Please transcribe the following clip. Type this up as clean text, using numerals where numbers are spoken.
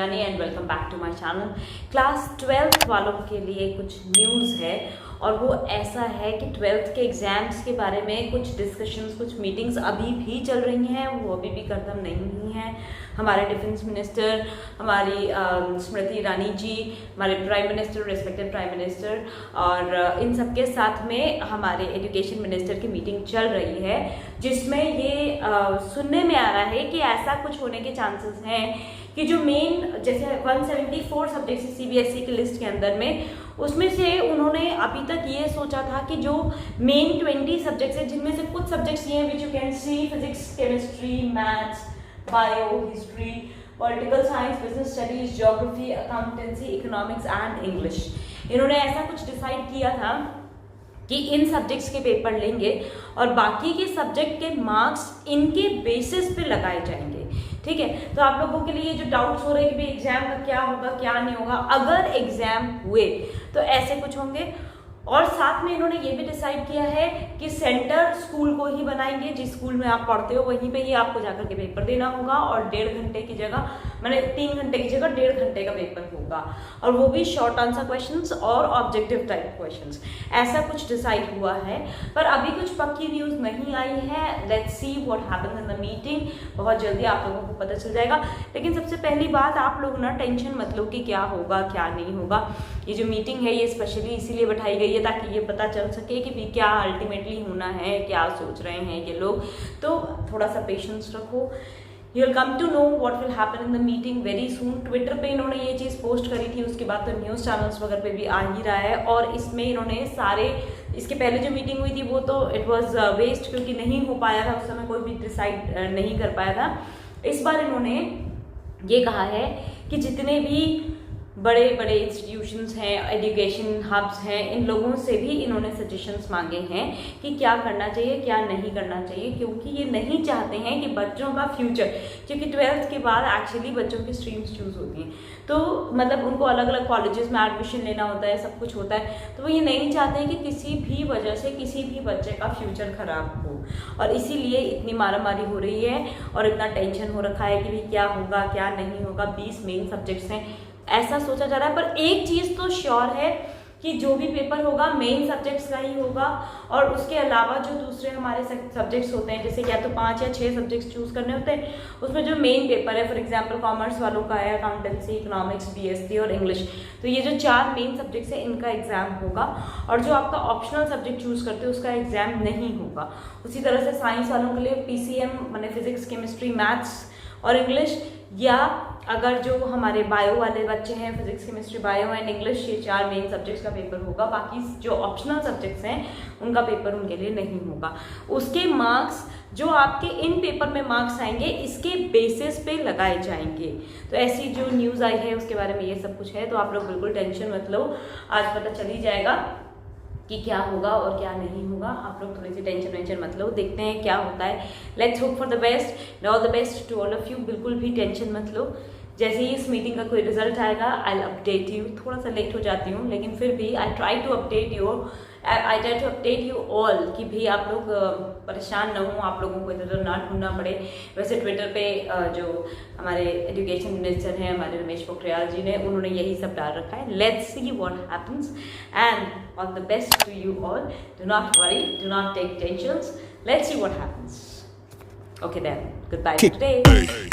Dhyani and welcome back to my channel. Class 12th वालों के लिए कुछ न्यूज़ है और वो ऐसा है कि 12th के एग्ज़ाम्स के बारे में कुछ डिस्कशंस, कुछ मीटिंग्स अभी भी चल रही हैं, वो अभी भी खत्म नहीं हुई हैं। हमारे डिफेंस मिनिस्टर, हमारी स्मृति ईरानी जी, हमारे prime minister, respected prime minister और इन सब के साथ में हमारे एजुकेशन मिनिस्टर की मीटिंग चल रही है, जिसमें ये सुनने में आ रहा है कि ऐसा कुछ होने के चांसेस हैं कि जो मेन जैसे 174 सब्जेक्ट्स सीबीएसई की लिस्ट के अंदर में, उसमें से उन्होंने अभी तक ये सोचा था कि जो मेन 20 सब्जेक्ट्स हैं, जिनमें से कुछ सब्जेक्ट्स ये हैं which you can see physics, chemistry, maths, bio, history, political science, business studies, geography, accountancy, economics and English. इन्होंने ऐसा कुछ डिसाइड किया था कि इन सब्जेक्ट्स के पेपर लेंगे और बाकी के सब्जेक्ट के मार्क्स इनके बेसिस पे लगाए जाएंगे। ठीक है, तो आप लोगों के लिए जो डाउट्स हो रहे हैं कि भाई एग्जाम का क्या होगा क्या नहीं होगा, अगर एग्जाम हुए तो ऐसे कुछ होंगे। और साथ में इन्होंने ये भी डिसाइड किया है कि सेंटर स्कूल को ही बनाएंगे, जिस स्कूल में आप पढ़ते हो वहीं पे ही आपको जाकर के पेपर देना होगा और 1.5 घंटे की जगह, मैंने 3 घंटे की जगह 1.5 घंटे का पेपर होगा और वो भी शॉर्ट आंसर क्वेश्चंस और ऑब्जेक्टिव टाइप क्वेश्चंस। ऐसा कुछ डिसाइड हुआ है, पर अभी कुछ पक्की न्यूज़ नहीं आई है। Let's see what happens in the meeting, बहुत जल्दी आप लोगों को पता चल जाएगा। लेकिन सबसे पहली बात, आप लोग ना टेंशन मत लो कि क्या होगा क्या नहीं होगा। ये जो मीटिंग है ये स्पेशली इसीलिए बैठाई गई है ताकि ये पता चल सके कि भी क्या अल्टीमेटली होना है, क्या सोच रहे हैं ये लोग। तो थोड़ा सा पेशेंस रखो, you will come to know what will happen in the meeting very soon. Twitter पे इन्होंने ये चीज़ पोस्ट करी थी, उसके बाद तो न्यूज़ चैनल्स वगैरह पे भी आ ही रहा है। और इसमें इन्होंने सारे, इसके पहले जो मीटिंग हुई थी वो तो इट वाज वेस्ट, क्योंकि नहीं हो पाया था, उस समय कोई भी डिसाइड नहीं कर पाया था। इस बार इन्होंने ये कहा है कि जितने भी बड़े बड़े इंस्टीट्यूशंस हैं, एजुकेशन हब्स हैं, इन लोगों से भी इन्होंने सजेशंस मांगे हैं कि क्या करना चाहिए क्या नहीं करना चाहिए, क्योंकि ये नहीं चाहते हैं कि बच्चों का फ्यूचर, क्योंकि 12th के बाद एक्चुअली बच्चों की स्ट्रीम्स चूज होती हैं, तो मतलब उनको अलग अलग कॉलेजेस में एडमिशन लेना होता है, सब कुछ होता है, तो वो ये नहीं चाहते हैं कि किसी भी वजह से किसी भी बच्चे का फ्यूचर खराब हो। और इसीलिए इतनी मारामारी हो रही है और इतना टेंशन हो रखा है कि भाई क्या होगा क्या नहीं होगा। 20 मेन सब्जेक्ट्स हैं ऐसा सोचा जा रहा है, पर एक चीज़ तो श्योर है कि जो भी पेपर होगा मेन सब्जेक्ट्स का ही होगा। और उसके अलावा जो दूसरे हमारे सब्जेक्ट्स होते हैं, जैसे या तो 5 या 6 सब्जेक्ट्स चूज करने होते हैं, उसमें जो मेन पेपर है, फॉर एग्जांपल कॉमर्स वालों का है अकाउंटेंसी, इकोनॉमिक्स, बीएससी और इंग्लिश, तो ये जो 4 मेन सब्जेक्ट्स है इनका एग्जाम होगा। और जो आपका ऑप्शनल सब्जेक्ट चूज करते हो उसका एग्जाम नहीं होगा। उसी तरह से साइंस वालों के लिए पीसीएम मैंने फिजिक्स, केमिस्ट्री, मैथ्स और इंग्लिश, या अगर जो हमारे बायो वाले बच्चे हैं physics, chemistry, bio and English, ये 4 मेन सब्जेक्ट्स का पेपर होगा। बाकी जो ऑप्शनल सब्जेक्ट्स हैं उनका पेपर उनके लिए नहीं होगा। उसके मार्क्स जो आपके इन पेपर में मार्क्स आएंगे इसके बेसिस पे लगाए जाएंगे। तो ऐसी जो न्यूज़ आई है उसके बारे में ये सब कुछ है, तो आप लोग बिल्कुल टेंशन मत लो, आज पता चल ही जाएगा कि क्या होगा और क्या नहीं होगा। आप लोग थोड़ी सी टेंशन मत लो, देखते हैं क्या होता है। Let's hope for the best, all the best to all of you. बिल्कुल भी टेंशन मत लो, जैसे ही इस मीटिंग का कोई रिजल्ट आएगा आई विल अपडेट यू। थोड़ा सा लेट हो जाती हूँ लेकिन फिर भी I try to update you all कि भी आप लोग परेशान ना हो, आप लोगों को इधर उधर ना ढूंढना पड़े। वैसे ट्विटर पे जो हमारे एजुकेशन मिनिस्टर हैं हमारे रमेश पोखरियाल जी ने, उन्होंने यही सब डाल रखा है। Let's see what happens and all the best to you all. Do not worry, do not take tensions, let's see what happens. Okay then, good bye today.